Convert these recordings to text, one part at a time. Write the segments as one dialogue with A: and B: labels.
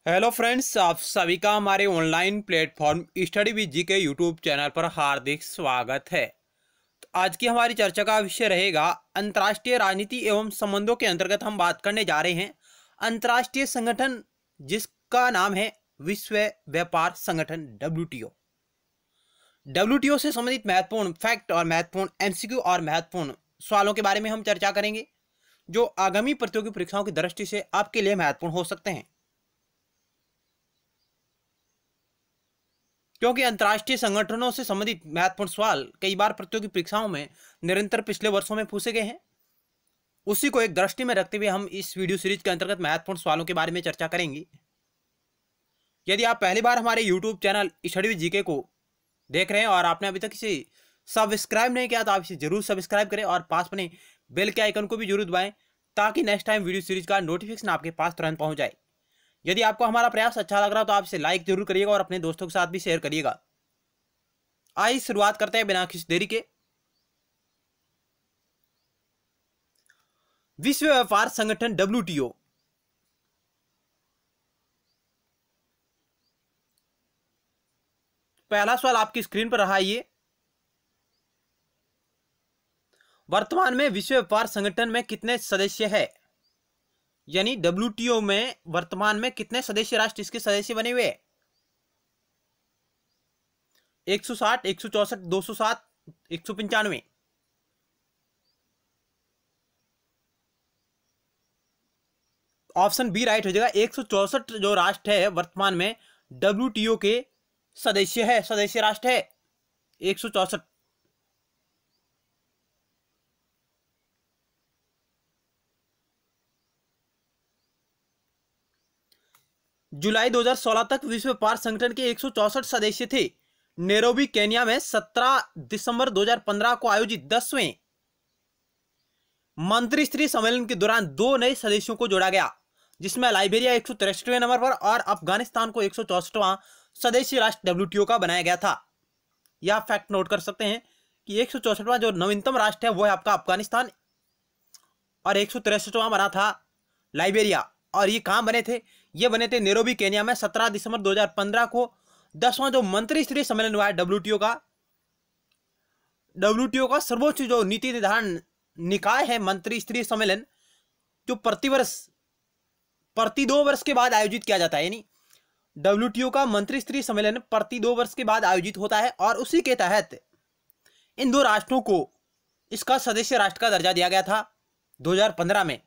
A: Hello friends, आप सभी का हमारे ऑनलाइन प्लेटफॉर्म स्टडी विद जी के यूट्यूब चैनल पर हार्दिक स्वागत है। तो आज की हमारी चर्चा का विषय रहेगा अंतर्राष्ट्रीय राजनीति एवं संबंधों के अंतर्गत हम बात करने जा रहे हैं अंतर्राष्ट्रीय संगठन जिसका नाम है विश्व व्यापार संगठन WTO। WTO से संबंधित महत्वपूर्ण फैक्ट और महत्वपूर्ण MCQ और महत्वपूर्ण सवालों के बारे में हम चर्चा करेंगे जो आगामी प्रतियोगी परीक्षाओं की दृष्टि से आपके लिए महत्वपूर्ण हो सकते हैं, क्योंकि अंतर्राष्ट्रीय संगठनों से संबंधित महत्वपूर्ण सवाल कई बार प्रतियोगी परीक्षाओं में निरंतर पिछले वर्षों में पूछे गए हैं। उसी को एक दृष्टि में रखते हुए हम इस वीडियो सीरीज के अंतर्गत महत्वपूर्ण सवालों के बारे में चर्चा करेंगे। यदि आप पहली बार हमारे YouTube channel study with GK को देख रहे हैं और आपने अभी तक इसे सब्सक्राइब नहीं किया तो आप इसे जरूर सब्सक्राइब करें और पास बने बेल के आइकन को भी जरूर दबाएं ताकि नेक्स्ट टाइम वीडियो सीरीज का नोटिफिकेशन आपके पास तुरंत पहुंच जाए। यदि आपको हमारा प्रयास अच्छा लग रहा हो तो आप इसे लाइक जरूर करिएगा और अपने दोस्तों के साथ भी शेयर करिएगा। आइए शुरुआत करते हैं बिना किसी देरी के। विश्व व्यापार संगठन WTO पहला सवाल आपकी स्क्रीन पर रहा। ये वर्तमान में विश्व व्यापार संगठन में कितने सदस्य है, यानी WTO में वर्तमान में कितने सदस्य राष्ट्र इसके सदस्य बने हुए हैं? 160, 164, 207, 195। ऑप्शन बी राइट हो जाएगा। 164 जो राष्ट्र है वर्तमान में WTO के सदस्य है, सदस्य राष्ट्र है 164। जुलाई 2016 तक विश्व व्यापार संगठन के 164 सदस्य थे। नैरोबी केन्या में 17 दिसंबर 2015 को आयोजित 10वें मंत्रिस्तरीय सम्मेलन के दौरान 2 नए सदस्यों को जोड़ा गया, जिसमें लाइबेरिया 163वें नंबर पर और अफगानिस्तान को 164वां सदस्य राष्ट्र WTO का बनाया गया था। यह फैक्ट नोट कर सकते हैं कि 164वां जो नवीनतम राष्ट्र है वो है आपका अफगानिस्तान और 163वां बना था लाइबेरिया। और ये कहां बने थे? ये बने थे नैरोबी केन्या में 17 दिसंबर 2015 को 10वां जो मंत्रिस्तरीय सम्मेलन हुआ है WTO का सर्वोच्च जो नीति निर्धारण निकाय है मंत्रिस्तरीय सम्मेलन, जो प्रति 2 वर्ष के बाद आयोजित किया जाता है। यानी WTO का मंत्रिस्तरीय सम्मेलन प्रति 2 वर्ष के बाद आयोजित होता है और उसी के तहत इन 2 राष्ट्रों को इसका सदस्य राष्ट्र का दर्जा दिया गया था 2015 में,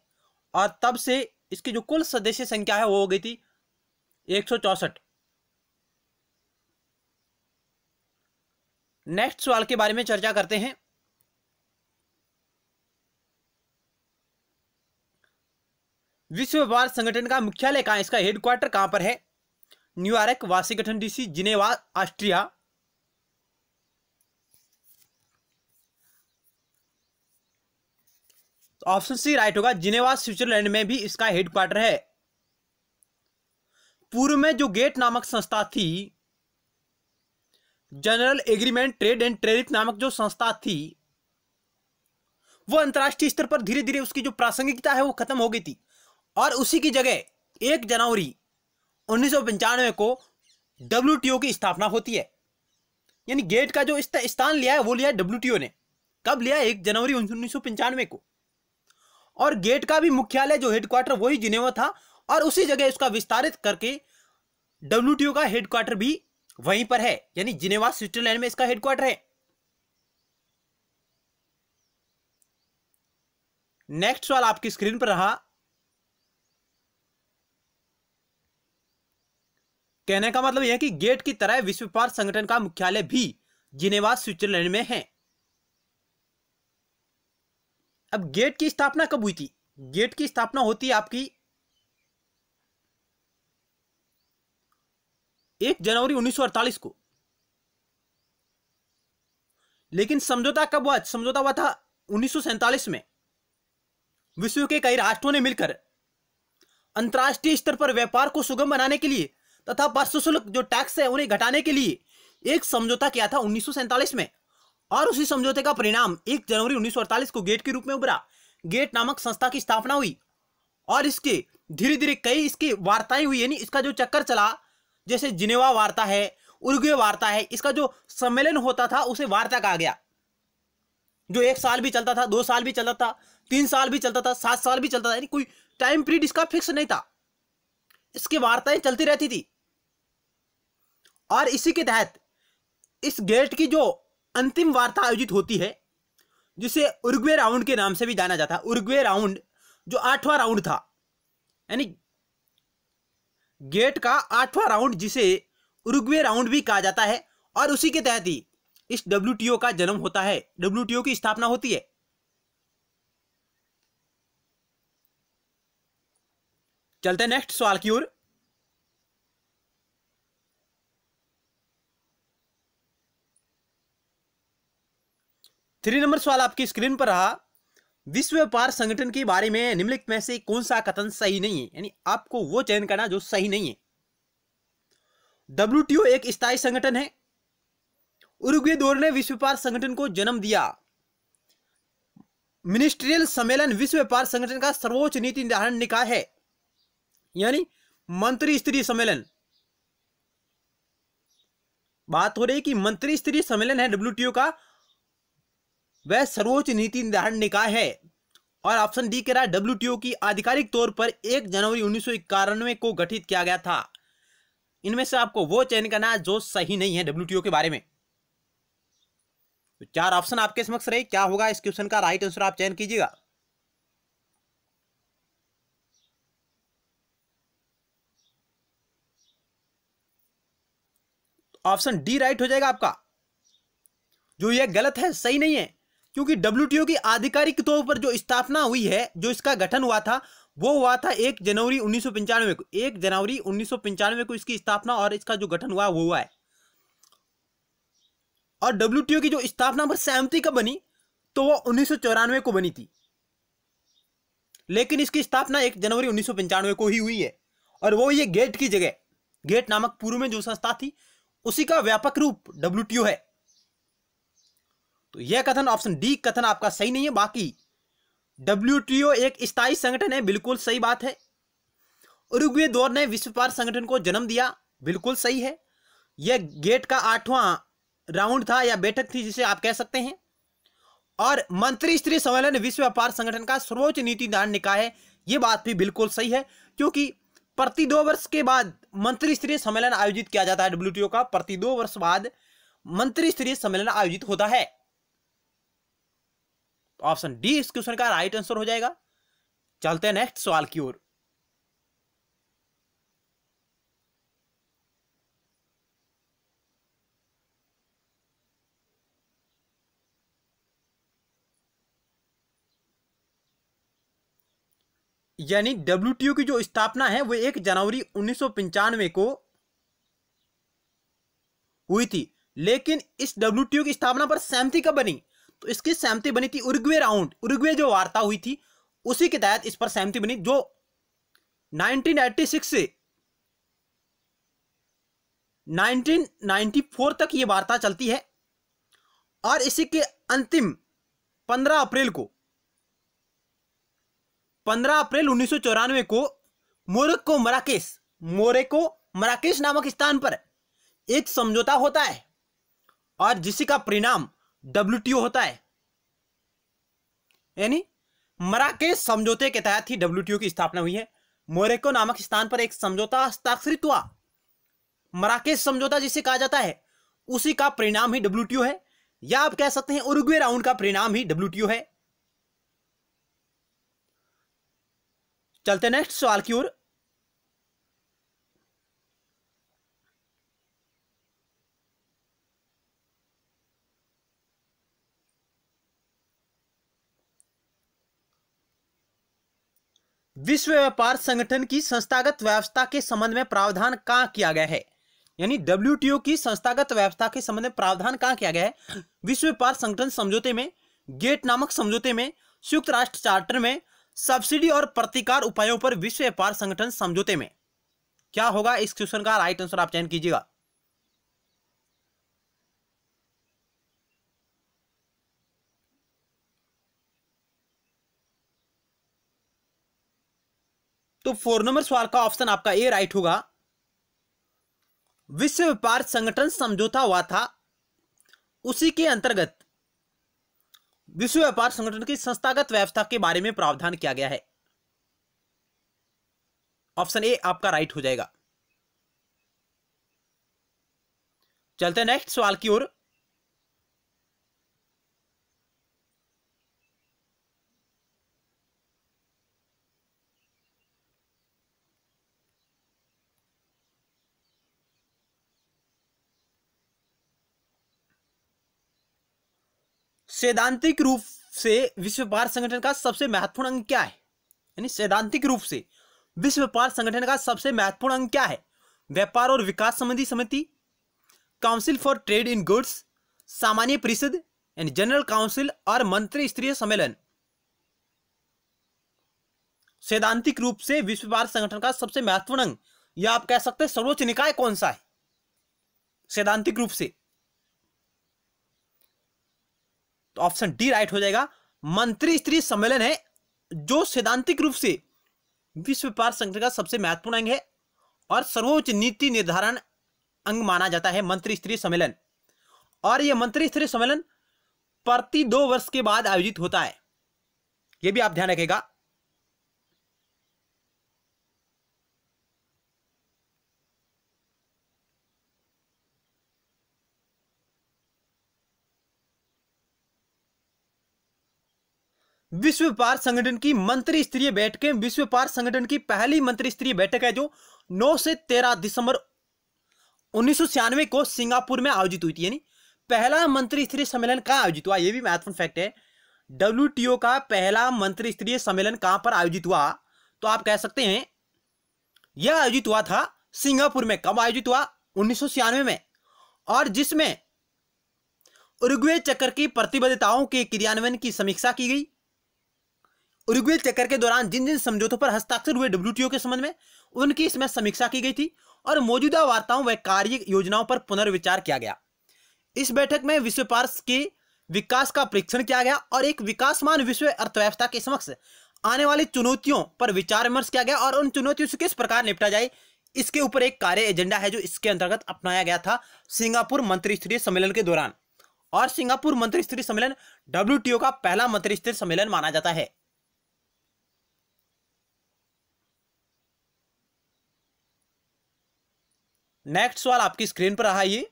A: और तब से इसकी जो कुल सदस्य संख्या है वो हो गई थी 164। नेक्स्ट सवाल के बारे में चर्चा करते हैं। विश्व व्यापार संगठन का मुख्यालय कहां है, इसका हेडक्वार्टर कहां पर है? New York, Washington DC, Geneva, Austria. Option C right होगा, जिनेवा स्विट्जरलैंड में भी इसका हेडक्वार्टर है। पूर्व में जो गेट नामक संस्था थी, general agreement trade and tariff नामक जो संस्था थी, वो अंतरराष्ट्रीय स्तर पर धीरे धीरे उसकी जो प्रासंगिकता है वो खत्म हो गई थी और उसी की जगह 1 जनवरी 1995 को WTO की स्थापना होती है। यानी गेट का जो स्थान लिया है वो लिया है WTO ने। कब लिया? 1 जनवरी 1995 को। और गेट का भी मुख्यालय जो हेडक्वार्टर वही जिनेवा था और उसी जगह उसका विस्तारित करके WTO का हेडक्वार्टर भी वहीं पर है, यानी जिनेवा स्विट्जरलैंड में इसका हेडक्वार्टर है। नेक्स्ट सवाल आपकी स्क्रीन पर रहा। कहने का मतलब यह है कि गेट की तरह विश्व व्यापार संगठन का मुख्यालय भी जिनेवा स्विट्जरलैंड में है। अब गेट की स्थापना कब हुई थी? गेट की स्थापना होती है आपकी 1 जनवरी 1948 को। लेकिन समझौता कब हुआ? समझौता हुआ था 1947 में। विश्व के कई राष्ट्रों ने मिलकर अंतरराष्ट्रीय स्तर पर व्यापार को सुगम बनाने के लिए तथा वस्तु शुल्क जो टैक्स है उन्हें घटाने के लिए एक समझौता किया था 1947 में, और उसी समझौते का परिणाम 1 जनवरी 1948 को गेट के रूप में उभरा। गेट नामक संस्था की स्थापना हुई और इसके धीरे धीरे कई इसकी वार्ताएं हुई, यानी इसका जो चक्कर चला, जैसे जिनेवा वार्ता है, उरुग्वे वार्ता है, इसका जो सम्मेलन होता था उसे वार्ता कहा गया, जो 1 साल भी चलता था, 2 साल भी चलता था, 3 साल भी चलता था, 7 साल भी चलता था, यानी कोई टाइम पीरियड इसका फिक्स नहीं था, इसकी वार्ताएं चलती रहती थी। और इसी के तहत इस गेट की जो अंतिम वार्ता आयोजित होती है, जिसे उरुग्वे राउंड के नाम से भी जाना जाता है, उरुग्वे राउंड जो 8वां राउंड था, यानी गेट का 8वां राउंड जिसे उरुग्वे राउंड भी कहा जाता है, और उसी के तहत ही इस डब्ल्यूटीओ का जन्म होता है, डब्ल्यूटीओ की स्थापना होती है। चलते हैं नेक्स्ट सवाल की ओर। थ्री नंबर सवाल आपकी स्क्रीन पर रहा, विश्व व्यापार संगठन के बारे में निम्नलिखित में से कौन सा कथन सही नहीं है, यानी आपको वो चयन करना जो सही नहीं है। डब्ल्यूटीओ एक स्थायी संगठन है, उरुग्वे दौर ने विश्व व्यापार संगठन को जन्म दिया, मिनिस्ट्रियल सम्मेलन विश्व व्यापार संगठन का सर्वोच्च नीति निर्धारण निकाय है, यानी मंत्री स्तरीय सम्मेलन, बात हो रही कि मंत्री स्तरीय सम्मेलन है डब्ल्यूटीओ का, वह सर्वोच्च नीति निर्धारण निकाय है। और ऑप्शन डी कह रहा है डब्ल्यूटीओ की आधिकारिक तौर पर 1 जनवरी 1991 को गठित किया गया था। इनमें से आपको वो चयन करना है जो सही नहीं है डब्ल्यूटीओ के बारे में। तो 4 ऑप्शन आपके समक्ष रहे, क्या होगा इस क्वेश्चन का राइट आंसर आप चयन कीजिएगा। ऑप्शन डी राइट हो जाएगा आपका, जो ये गलत है, सही नहीं है, क्योंकि डब्ल्यूटीओ की आधिकारिक तौर पर जो स्थापना हुई है, जो इसका गठन हुआ था, वो हुआ था 1 जनवरी 1995 को। 1 जनवरी 1995 को इसकी स्थापना और इसका जो गठन हुआ वो हुआ है। और डब्ल्यूटीओ की जो स्थापना पर सहमति कब बनी, तो वो 1994 को बनी थी, लेकिन इसकी स्थापना 1 जनवरी 1995 को ही हुई है। और वो ये गेट की जगह, गेट नामक पूर्व में जो संस्था थी, उसी का व्यापक रूप डब्ल्यूटीओ है। तो यह कथन ऑप्शन डी कथन आपका सही नहीं है। बाकी डब्ल्यूटीओ एक स्थायी संगठन है, बिल्कुल सही बात है। उरुग्वे दौर ने विश्व व्यापार संगठन को जन्म दिया, बिल्कुल सही है। यह गेट का 8वां राउंड था या बैठक थी जिसे आप कह सकते हैं। और मंत्री स्तरीय सम्मेलन विश्व व्यापार संगठन का सर्वोच्च नीति निर्धारण निकाय है, यह बात भी बिल्कुल सही है, क्योंकि प्रति 2 वर्ष के बाद मंत्री स्तरीय सम्मेलन आयोजित किया जाता है। डब्ल्यूटीओ का प्रति 2 वर्ष बाद मंत्री स्तरीय सम्मेलन आयोजित होता है। ऑप्शन डी इस क्वेश्चन का राइट आंसर हो जाएगा। चलते हैं नेक्स्ट सवाल की ओर। यानी डब्ल्यूटीओ की जो स्थापना है वो 1 जनवरी 1995 को हुई थी, लेकिन इस डब्ल्यूटीओ की स्थापना पर सहमति कब बनी, तो इसकी सहमति बनी थी उरुग्वे राउंड, उरुग्वे जो वार्ता हुई थी उसी के तहत इस पर सहमति बनी, जो 1986 से 1994 तक ये वार्ता चलती है। और इसी के अंतिम 15 अप्रैल को 15 अप्रैल 1994 को मोरक्को मराकेश नामक स्थान पर एक समझौता होता है, और जिसी का परिणाम डब्ल्यूटीओ होता है। यानी मराकेश समझौते के तहत ही डब्ल्यूटीओ की स्थापना हुई है। मोरक्को नामक स्थान पर एक समझौता हस्ताक्षरित हुआ, मराकेश समझौता जिसे कहा जाता है, उसी का परिणाम ही डब्ल्यूटीओ है, या आप कह सकते हैं उरुग्वे राउंड का परिणाम ही डब्ल्यूटीओ है। चलते नेक्स्ट सवाल की ओर। विश्व व्यापार संगठन की संस्थागत व्यवस्था के संबंध में प्रावधान कहां किया गया है, यानी डब्ल्यूटीओ की संस्थागत व्यवस्था के संबंध में प्रावधान कहां किया गया है। विश्व व्यापार संगठन समझौते में, गेट नामक समझौते में, संयुक्त राष्ट्र चार्टर में, सब्सिडी और प्रतिकार उपायों पर विश्व व्यापार संगठन समझौते में। क्या होगा इस क्वेश्चन का राइट आंसर आप चयन कीजिएगा। तो 4 नंबर सवाल का ऑप्शन आपका ए राइट होगा। विश्व व्यापार संगठन समझौता हुआ था, उसी के अंतर्गत विश्व व्यापार संगठन की संस्थागत व्यवस्था के बारे में प्रावधान किया गया है। ऑप्शन ए आपका राइट हो जाएगा। चलते हैं नेक्स्ट सवाल की ओर। सैद्धांतिक रूप से विश्व व्यापार संगठन का सबसे महत्वपूर्ण अंग क्या है? यानी सैद्धांतिक रूप से विश्व व्यापार संगठन का सबसे महत्वपूर्ण अंग क्या है? व्यापार और विकास संबंधी समिति, council for trade in goods, सामान्य परिषद यानी जनरल काउंसिल, और मंत्री स्तरीय सम्मेलन। सैद्धांतिक रूप से विश्व व्यापार संगठन का सबसे महत्वपूर्ण अंग, या आप कह सकते हैं सर्वोच्च निकाय कौन सा है सैद्धांतिक रूप से? तो ऑप्शन डी राइट हो जाएगा। मंत्री स्तरीय सम्मेलन है जो सैद्धांतिक रूप से विश्व व्यापार संगठन का सबसे महत्वपूर्ण अंग है और सर्वोच्च नीति निर्धारण अंग माना जाता है मंत्री स्तरीय सम्मेलन। और यह मंत्री स्तरीय सम्मेलन प्रति 2 वर्ष के बाद आयोजित होता है, यह भी आप ध्यान रखिएगा। विश्व व्यापार संगठन की मंत्री स्तरीय बैठकें, विश्व व्यापार संगठन की पहली मंत्री स्तरीय बैठक है जो 9 से 13 दिसंबर 1996 को सिंगापुर में आयोजित हुई थी। यानी पहला मंत्री स्तरीय सम्मेलन कहां आयोजित हुआ, यह भी महत्वपूर्ण फैक्ट है। WTO का पहला मंत्री स्तरीय सम्मेलन कहां पर आयोजित हुआ? तो आप कह सकते हैं यह आयोजित हुआ था सिंगापुर में। कब आयोजित हुआ? 1996 में। और जिसमें उरुग्वे चक्र की प्रतिबद्धताओं के क्रियान्वयन की समीक्षा की गई। उरुग्वे चक्र के दौरान जिन जिन समझौतों पर हस्ताक्षर हुए WTO के संबंध में, उनकी इसमें समीक्षा की गई थी और मौजूदा वार्ताओं व कार्य योजनाओं पर पुनर्विचार किया गया। इस बैठक में विश्व व्यापार के विकास का परीक्षण किया गया और एक विकासमान विश्व अर्थव्यवस्था के समक्ष आने वाली चुनौतियों पर विचार विमर्श किया गया और उन चुनौतियों से किस प्रकार निपटा जाए, इसके ऊपर एक कार्य एजेंडा है जो इसके अंतर्गत अपनाया गया था सिंगापुर मंत्री स्तरीय सम्मेलन के दौरान। और सिंगापुर मंत्री स्तरीय सम्मेलन WTO का पहला मंत्री स्तरीय सम्मेलन माना जाता है। नेक्स्ट सवाल आपकी स्क्रीन पर रहा। ये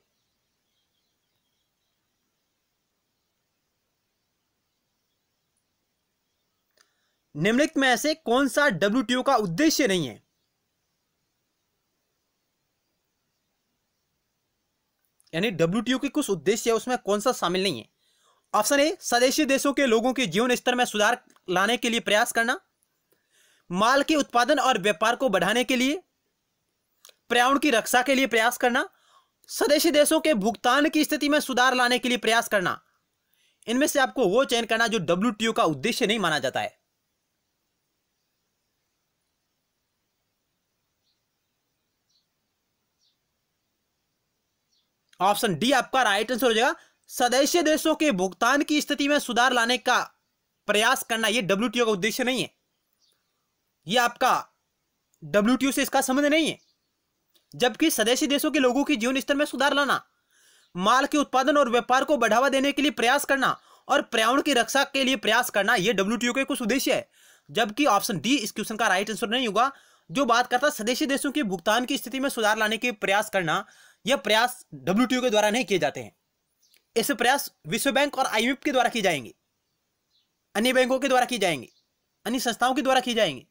A: निम्नलिखित में से कौन सा WTO का उद्देश्य नहीं है? यानी WTO की कुछ उद्देश्य है, उसमें कौन सा शामिल नहीं है? ऑप्शन ए, सदस्य देशों के लोगों के जीवन स्तर में सुधार लाने के लिए प्रयास करना, माल के उत्पादन और व्यापार को बढ़ाने के लिए, पर्यावरण की रक्षा के लिए प्रयास करना, सदस्य देशों के भुगतान की स्थिति में सुधार लाने के लिए प्रयास करना। इनमें से आपको वो चयन करना जो WTO का उद्देश्य नहीं माना जाता है। ऑप्शन डी आपका राइट आंसर हो जाएगा। सदस्य देशों के भुगतान की स्थिति में सुधार लाने का प्रयास करना, यह WTO का उद्देश्य नहीं है। यह आपका WTO से इसका संबंध नहीं है। जबकि सदस्य देशों के लोगों के जीवन स्तर में सुधार लाना, माल के उत्पादन और व्यापार को बढ़ावा देने के लिए प्रयास करना और पर्यावरण की रक्षा के लिए प्रयास करना, यह WTO के कुछ उद्देश्य है। जबकि ऑप्शन डी इस क्वेश्चन का राइट आंसर नहीं होगा। जो बात करता सदस्य देशों के भुगतान की स्थिति में सुधार लाने के प्रयास करना, यह प्रयास WTO के द्वारा नहीं किए जाते हैं। ऐसे प्रयास विश्व बैंक और IMF के द्वारा किए जाएंगे, अन्य बैंकों के द्वारा किए जाएंगे, अन्य संस्थाओं के द्वारा किए जाएंगे।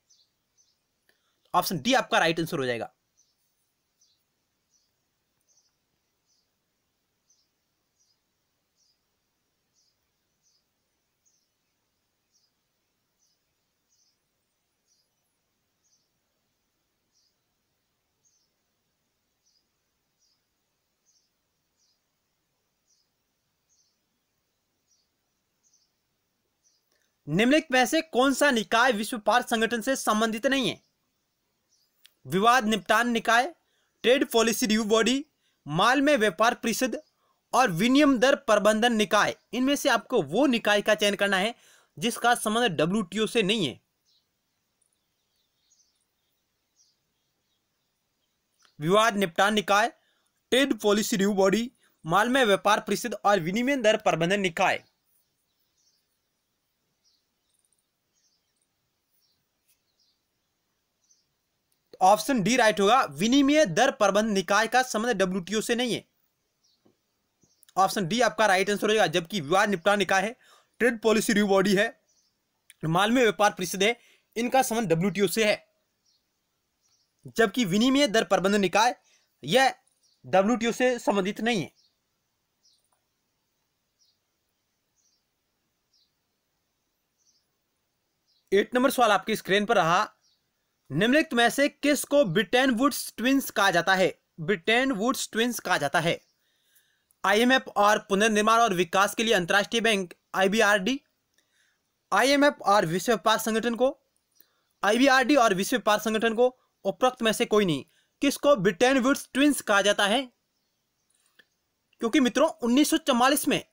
A: ऑप्शन डी आपका राइट आंसर हो जाएगा। निम्नलिखित में से कौन सा निकाय विश्व व्यापार संगठन से संबंधित नहीं है? विवाद निपटान निकाय, ट्रेड पॉलिसी रिव्यू बॉडी, माल में व्यापार परिषद और विनिमय दर प्रबंधन निकाय। इनमें से आपको वो निकाय का चयन करना है जिसका संबंध WTO से नहीं है। विवाद निपटान निकाय, ट्रेड पॉलिसी रिव्यू बॉडी, माल में व्यापार परिषद और विनिमय दर प्रबंधन निकाय। ऑप्शन डी राइट होगा। विनिमय दर प्रबंधन निकाय का संबंध डब्ल्यूटीओ से नहीं है। ऑप्शन डी आपका राइट आंसर हो जाएगा। जबकि विवाद निपटान निकाय है, ट्रेड पॉलिसी रिव्यू बॉडी है, माल में व्यापार परिषद है, इनका संबंध डब्ल्यूटीओ से है। जबकि विनिमय दर प्रबंधन निकाय यह डब्ल्यूटीओ से संबंधित नहीं है। एट नंबर सवाल आपकी स्क्रीन पर रहा। निम्नलिखित में से किसको ब्रिटेन वुड्स ट्विंस कहा जाता है? ब्रिटेन वुड्स ट्विंस कहा जाता है। आईएमएफ और पुनर्निर्माण और विकास के लिए अंतर्राष्ट्रीय बैंक आईबीआरडी, आईएमएफ और विश्व व्यापार संगठन को, आईबीआरडी और विश्व व्यापार संगठन को, उपरोक्त में से कोई नहीं। किसको ब्रिटेन वुड्स ट्विंस कहा जाता है? क्योंकि मित्रों 1944 में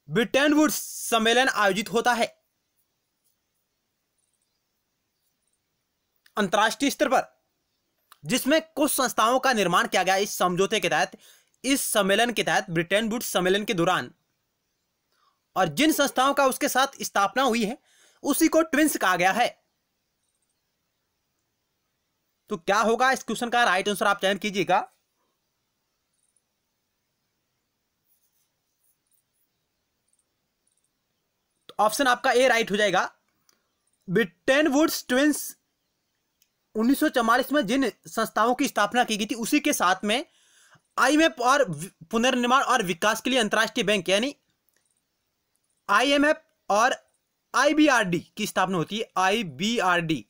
A: ब्रिटेन वुड्स सम्मेलन आयोजित होता है अंतर्राष्ट्रीय स्तर पर, जिसमें कुछ संस्थाओं का निर्माण किया गया इस समझौते के तहत, इस सम्मेलन के तहत, ब्रिटेन वुड्स सम्मेलन के दौरान। और जिन संस्थाओं का उसके साथ स्थापना हुई है उसी को ट्विंस कहा गया है। तो क्या होगा इस क्वेश्चन का राइट आंसर, आप चयन कीजिएगा। तो ऑप्शन आपका ए राइट हो जाएगा। ब्रिटेन वुड्स ट्विंस 1944 में जिन संस्थाओं की स्थापना की गई थी उसी के साथ में आईएमएफ और पुनर्निर्माण और विकास के लिए अंतर्राष्ट्रीय बैंक यानी आईएमएफ और आईबीआरडी की स्थापना होती है। आईबीआरडी,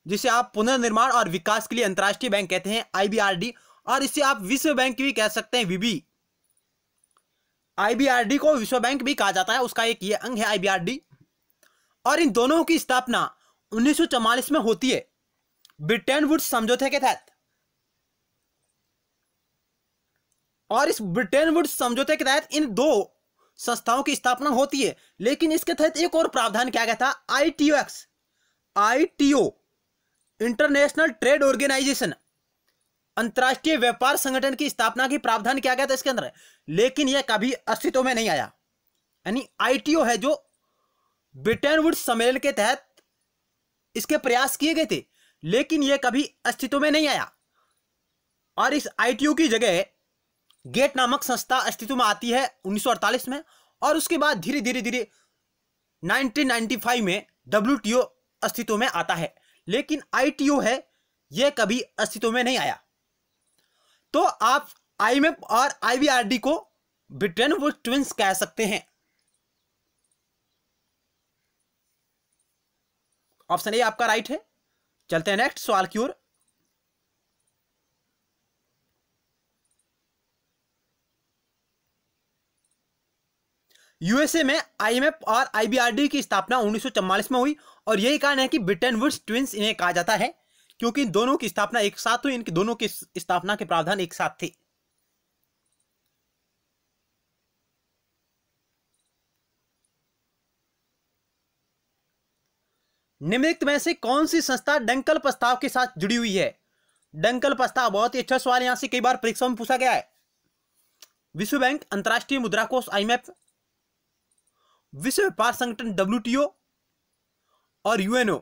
A: जिसे आप पुनर्निर्माण और विकास के लिए अंतर्राष्ट्रीय बैंक कहते हैं, आईबीआरडी, और इसे आप विश्व बैंक भी कह सकते हैं, विबी। आईबीआरडी को विश्व बैंक भी कहा जाता है, उसका एक ये अंग है आईबीआरडी। और इन दोनों की स्थापना 1944 में होती है ब्रिटेन वुड्स समझौते के तहत। और इस ब्रिटेन वुड्स समझौते के तहत इन दो संस्थाओं की स्थापना होती है। लेकिन इसके तहत एक और प्रावधान किया गया था, आईटीओ, इंटरनेशनल ट्रेड ऑर्गेनाइजेशन, अंतरराष्ट्रीय व्यापार संगठन की स्थापना की प्रावधान किया गया था इसके अंदर, लेकिन यह कभी अस्तित्व में नहीं आया। यानी आईटीओ है जो ब्रिटेन वुड्स सम्मेलन के तहत इसके प्रयास किए गए थे, लेकिन यह कभी अस्तित्व में नहीं आया। और इस आईटीओ की जगह गेट नामक संस्था अस्तित्व में आती है 1948 में, और उसके बाद धीरे धीरे 1995 में डब्ल्यूटीओ अस्तित्व में आता है। लेकिन आईटीओ है यह कभी अस्तित्व में नहीं आया। तो आप आईएमएफ और आईबीआरडी को ब्रिटेन वुड्स ट्विंस कह सकते हैं। ऑप्शन ए आपका राइट है। चलते हैं नेक्स्ट सवाल की ओर। यूएसए में आईएमएफ और आईबीआरडी की स्थापना 1944 में हुई, और यही कारण है कि ब्रिटेन वुड्स ट्विंस इन्हें कहा जाता है, क्योंकि इन दोनों की स्थापना एक साथ हुई, इनकी दोनों की स्थापना के प्रावधान एक साथ थे। निम्नलिखित में से कौन सी संस्था डंकल प्रस्ताव के साथ जुड़ी हुई है? डंकल प्रस्ताव बहुत ही अच्छा सवाल, यहां से कई बार परीक्षा में पूछा गया है। विश्व बैंक, अंतर्राष्ट्रीय मुद्रा कोष आईएमएफ, विश्व व्यापार संगठन डब्ल्यूटीओ और यूएनओ।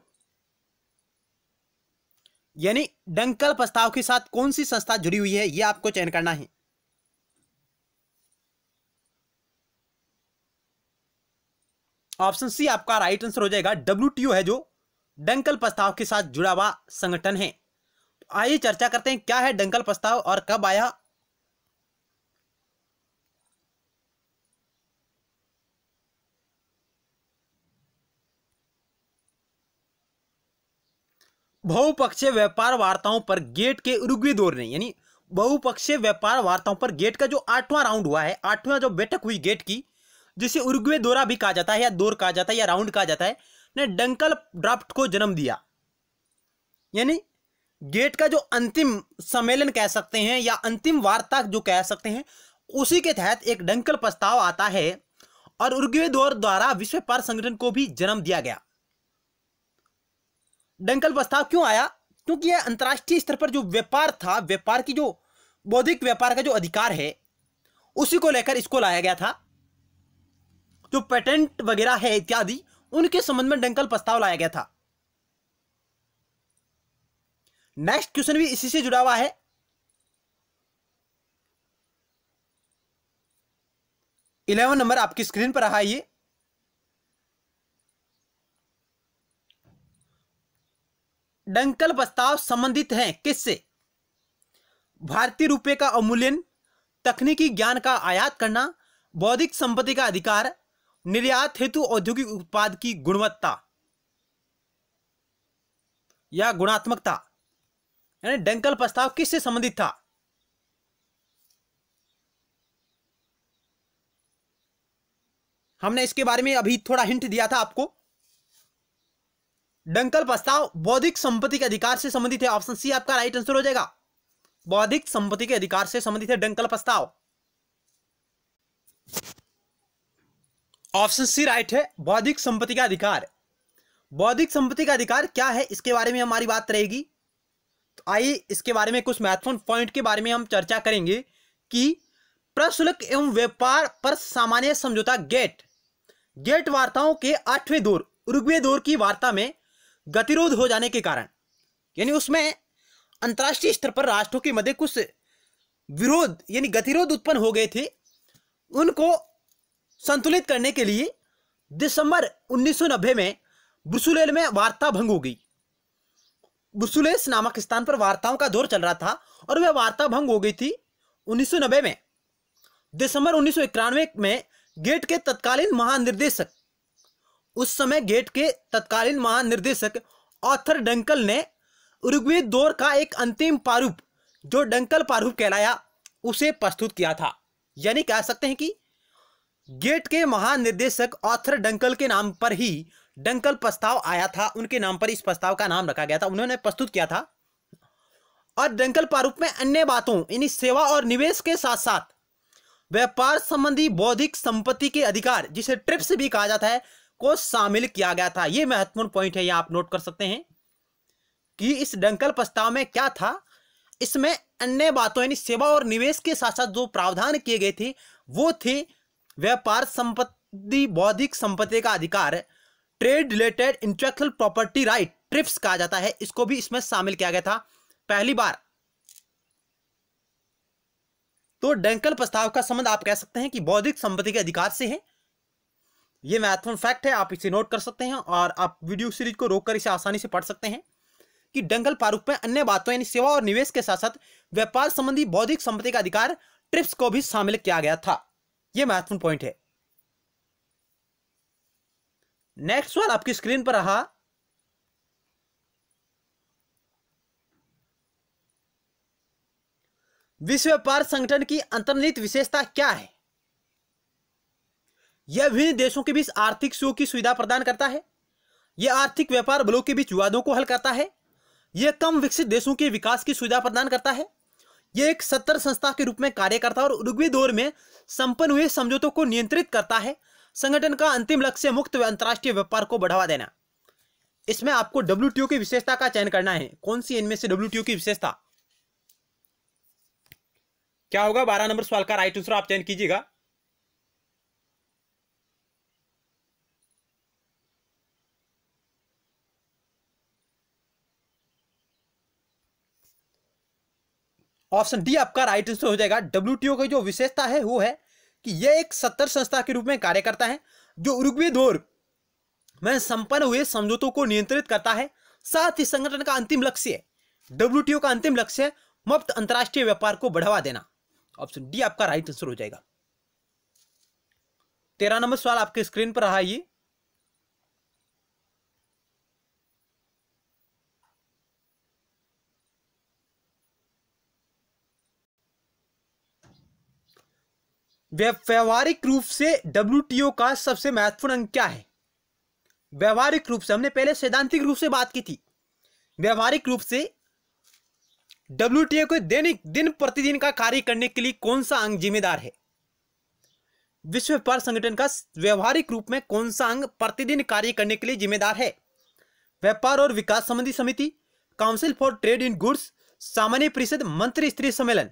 A: यानी डंकल प्रस्ताव के साथ कौन सी संस्था जुड़ी हुई है, यह आपको चयन करना है। ऑप्शन सी आपका राइट आंसर हो जाएगा। डब्ल्यूटीओ है जो डंकल प्रस्ताव के साथ जुड़ा हुआ संगठन है। तो आइए चर्चा करते हैं क्या है डंकल प्रस्ताव और कब आया। बहुपक्षीय व्यापार वार्ताओं पर गेट के उरुग्वे दौर ने, यानी बहुपक्षीय व्यापार वार्ताओं पर गेट का जो 8वां राउंड हुआ है, 8वां जो बैठक हुई गेट की, जिसे उरुग्वे दौरा भी कहा जाता है या दौर कहा जाता है या राउंड कहा जाता है, ने डंकल ड्राफ्ट को जन्म दिया। यानी गेट का जो अंतिम सम्मेलन कह सकते हैं या अंतिम वार्ता जो कह सकते हैं, उसी के तहत एक डंकल प्रस्ताव आता है और उरुग्वे दौर द्वारा विश्व व्यापार संगठन को भी जन्म दिया गया। डंकल प्रस्ताव क्यों आया? क्योंकि यह अंतर्राष्ट्रीय स्तर पर जो व्यापार था, व्यापार की जो बौद्धिक व्यापार का जो अधिकार है उसी को लेकर इसको लाया गया था। जो पेटेंट वगैरह है इत्यादि, उनके संबंध में डंकल प्रस्ताव लाया गया था। नेक्स्ट क्वेश्चन भी इसी से जुड़ा हुआ है। इलेवन नंबर आपकी स्क्रीन पर रहा। ये डंकल प्रस्ताव संबंधित हैं किससे? भारतीय रुपये का अवमूल्यन, तकनीकी ज्ञान का आयात करना, बौद्धिक संपत्ति का अधिकार, निर्यात हेतु औद्योगिक उत्पाद की गुणवत्ता या गुणात्मकता। यानी डंकल प्रस्ताव किससे संबंधित था? हमने इसके बारे में अभी थोड़ा हिंट दिया था आपको। डंकल प्रस्ताव बौद्धिक संपत्ति के अधिकार से संबंधित है। ऑप्शन सी आपका राइट आंसर हो जाएगा। बौद्धिक संपत्ति के अधिकार से संबंधित है डंकल प्रस्ताव। ऑप्शन सी राइट है, बौद्धिक संपत्ति का अधिकार। बौद्धिक संपत्ति का अधिकार क्या है, इसके बारे में हमारी बात रहेगी। तो आइए इसके बारे में कुछ महत्वपूर्ण पॉइंट के बारे में हम चर्चा करेंगे कि प्रशुल्क एवं व्यापार पर सामान्य समझौता गेट वार्ताओं के 8वें दौर उरुग्वे दौर की वार्ता में गतिरोध हो जाने के कारण, यानी उसमें अंतर्राष्ट्रीय स्तर पर राष्ट्रों के मध्य कुछ विरोध यानी गतिरोध उत्पन्न हो गए थे, उनको संतुलित करने के लिए दिसंबर 1990 में ब्रुसेल्स में वार्ता भंग हो गई। ब्रुसेल्स नामक स्थान पर वार्ताओं का दौर चल रहा था और वह वार्ता भंग हो गई थी 1990 में। दिसंबर 1991 में गेट के तत्कालीन महानिर्देशक, उस समय गेट के तत्कालीन महानिर्देशक आर्थर डंकल ने उरुग्वे दौर का एक अंतिम प्रारूप, जो डंकल प्रारूप कहलाया, उसे प्रस्तुत किया था। यानी कह सकते हैं कि गेट के महानिर्देशक आर्थर डंकल के नाम पर ही डंकल प्रस्ताव आया था, उनके नाम पर इस प्रस्ताव का नाम रखा गया था, उन्होंने प्रस्तुत किया था। और डंकल प्रारूप में अन्य बातों यानी सेवा और निवेश के साथ साथ व्यापार संबंधी बौद्धिक संपत्ति के अधिकार, जिसे ट्रिप्स भी कहा जाता है, को शामिल किया गया था। यह महत्वपूर्ण पॉइंट है, यह आप नोट कर सकते हैं कि इस डंकल प्रस्ताव में क्या था। इसमें अन्य बातों यानी सेवा और निवेश के साथ साथ जो प्रावधान किए गए थे वो थे व्यापार संपत्ति, बौद्धिक संपत्ति का अधिकार, trade related intellectual property right, trips कहा जाता है, इसको भी इसमें शामिल किया गया था पहली बार। तो डंकल प्रस्ताव का संबंध आप कह सकते हैं कि बौद्धिक संपत्ति के अधिकार से है। यह महत्वपूर्ण फैक्ट है, आप इसे नोट कर सकते हैं और आप वीडियो सीरीज को रोककर इसे आसानी से पढ़ सकते हैं कि डंकल प्रारूप में अन्य बातों यानी सेवा और निवेश के साथ साथ व्यापार संबंधी बौद्धिक संपत्ति का अधिकार, ट्रिप्स को भी शामिल किया गया था। यह महत्वपूर्ण पॉइंट है। नेक्स्ट सवाल आपकी स्क्रीन पर रहा। विश्व व्यापार संगठन की अंतर्निहित विशेषता क्या है? यह विभिन्न देशों के बीच आर्थिक सहयोग की सुविधा प्रदान करता है। यह आर्थिक व्यापार बलों के बीच विवादों को हल करता है। यह कम विकसित देशों के विकास की सुविधा प्रदान करता है। यह एक सत्तर संस्था के रूप में कार्य करता है और उरुग्वे दौर में संपन्न हुए समझौतों को नियंत्रित करता है। संगठन का अंतिम लक्ष्य मुक्त व अंतर्राष्ट्रीय व्यापार को बढ़ावा देना। इसमें आपको डब्ल्यूटीओ की विशेषता का चयन करना है। कौन सी इनमें से डब्ल्यूटीओ की विशेषता क्या होगा? 12 नंबर सवाल का राइट आंसर आप चयन कीजिएगा। ऑप्शन डी आपका राइट आंसर हो जाएगा। डब्ल्यूटीओ की जो विशेषता है वो है कि यह एक सत्तर संस्था के रूप में कार्य करता है जो उरुग्वे दौर में संपन्न हुए समझौतों को नियंत्रित करता है। साथ ही संगठन का अंतिम लक्ष्य, डब्ल्यूटीओ का अंतिम लक्ष्य मुक्त अंतर्राष्ट्रीय व्यापार को बढ़ावा देना। ऑप्शन डी आपका राइट आंसर हो जाएगा। 13 नंबर सवाल आपके स्क्रीन पर रहा। ये व्यवहारिक रूप से डब्ल्यूटीओ का सबसे महत्वपूर्ण अंग क्या है? व्यवहारिक रूप से, हमने पहले सैद्धांतिक रूप से बात की थी। व्यवहारिक रूप से डब्ल्यूटीओ को दैनिक दिन प्रतिदिन का कार्य करने के लिए कौन सा अंग जिम्मेदार है? विश्व व्यापार संगठन का व्यवहारिक रूप में कौन सा अंग प्रतिदिन कार्य करने के लिए जिम्मेदार है? व्यापार और विकास संबंधी समिति, council for trade in goods, सामान्य परिषद, मंत्री स्तरीय सम्मेलन।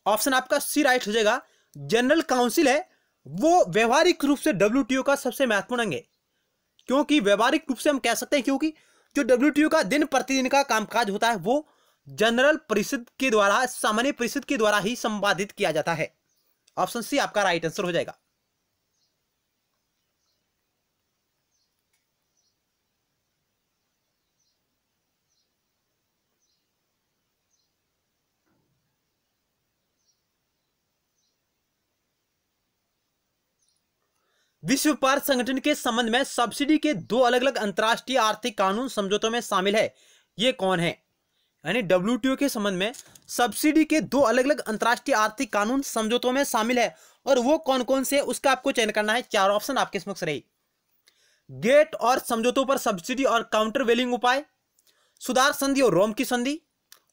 A: ऑप्शन आपका सी राइट हो जाएगा। जनरल काउंसिल है वो व्यवहारिक रूप से डब्ल्यूटीओ का सबसे महत्वपूर्ण अंग है, क्योंकि व्यवहारिक रूप से हम कह सकते हैं क्योंकि जो डब्ल्यूटीओ का दिन प्रतिदिन का कामकाज होता है वो जनरल परिषद के द्वारा, सामान्य परिषद के द्वारा ही संपादित किया जाता है। ऑप्शन सी आपका राइट आंसर हो जाएगा। विश्व व्यापार संगठन के संबंध में सब्सिडी के दो अलग अलग अंतर्राष्ट्रीय आर्थिक कानून समझौतों में शामिल है, ये कौन है? यानी डब्ल्यूटीओ के संबंध में सब्सिडी के दो अलग अलग अंतर्राष्ट्रीय आर्थिक कानून समझौतों में शामिल है, और वो कौन कौन से, उसका आपको चयन करना है। चार ऑप्शन आपके समक्ष रही। गेट और समझौतों पर सब्सिडी और काउंटर वेलिंग उपाय, सुधार संधि और रोम की संधि,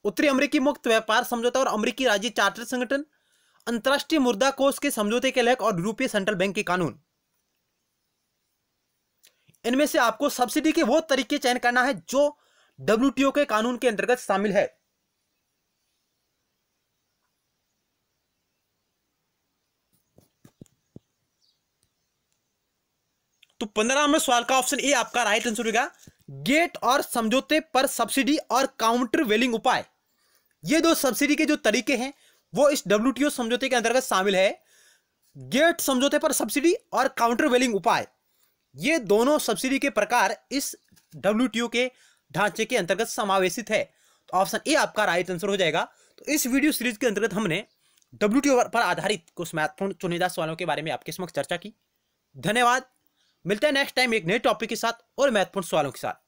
A: उत्तरी अमेरिकी मुक्त व्यापार समझौता और अमेरिकी राज्य चार्टर संगठन, अंतर्राष्ट्रीय मुद्रा कोष के समझौते के लेख और यूरोपीय सेंट्रल बैंक के कानून। इनमें से आपको सब्सिडी के वो तरीके चयन करना है जो डब्ल्यूटीओ के कानून के अंतर्गत शामिल है। तो 15 नंबर सवाल का ऑप्शन ए आपका राइट आंसर होगा। गेट और समझौते पर सब्सिडी और काउंटर वेलिंग उपाय, ये दो सब्सिडी के जो तरीके हैं वो इस डब्ल्यूटीओ समझौते के अंतर्गत शामिल है। गेट समझौते पर सब्सिडी और काउंटर वेलिंग उपाय, ये दोनों सब्सिडी के प्रकार इस डब्ल्यूटीओ के ढांचे के अंतर्गत समावेशित है। तो ऑप्शन ए आपका राइट आंसर हो जाएगा। तो इस वीडियो सीरीज के अंतर्गत हमने डब्ल्यूटीओ पर आधारित कुछ महत्वपूर्ण चुनिंदा सवालों के बारे में आपके समक्ष चर्चा की। धन्यवाद। मिलते हैं नेक्स्ट टाइम एक नए टॉपिक के साथ और महत्वपूर्ण सवालों के साथ।